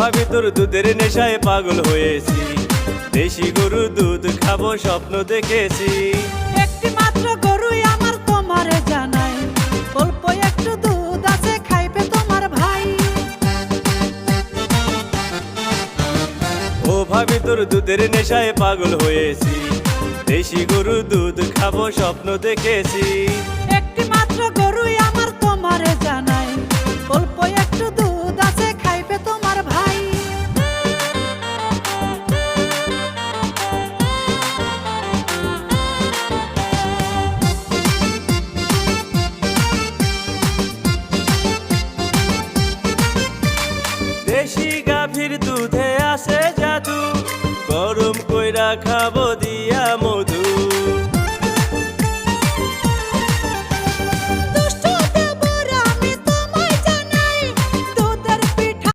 ভাবি তোর দুধের নেশায় পাগল হয়েছি, দেশি গরু দুধ খাবো স্বপ্ন দেখেছি। একটি মাত্র গরুই আমার তোমারে জানাই, অল্প একটু দুধ আছে খাইবে তোমার ভাই। ও ভাবি তোর দুধের নেশায় পাগল হয়েছি, দেশি গরু দুধ খাবো স্বপ্ন দেখেছি। একটি মাত্র গরুই আমার তোমারে জানাই, অল্প একটু দুধ আছে খাইবে তোমার ভাই। দেশি গাভীর দুধে আছে জাদু, গরম কইরা খাবো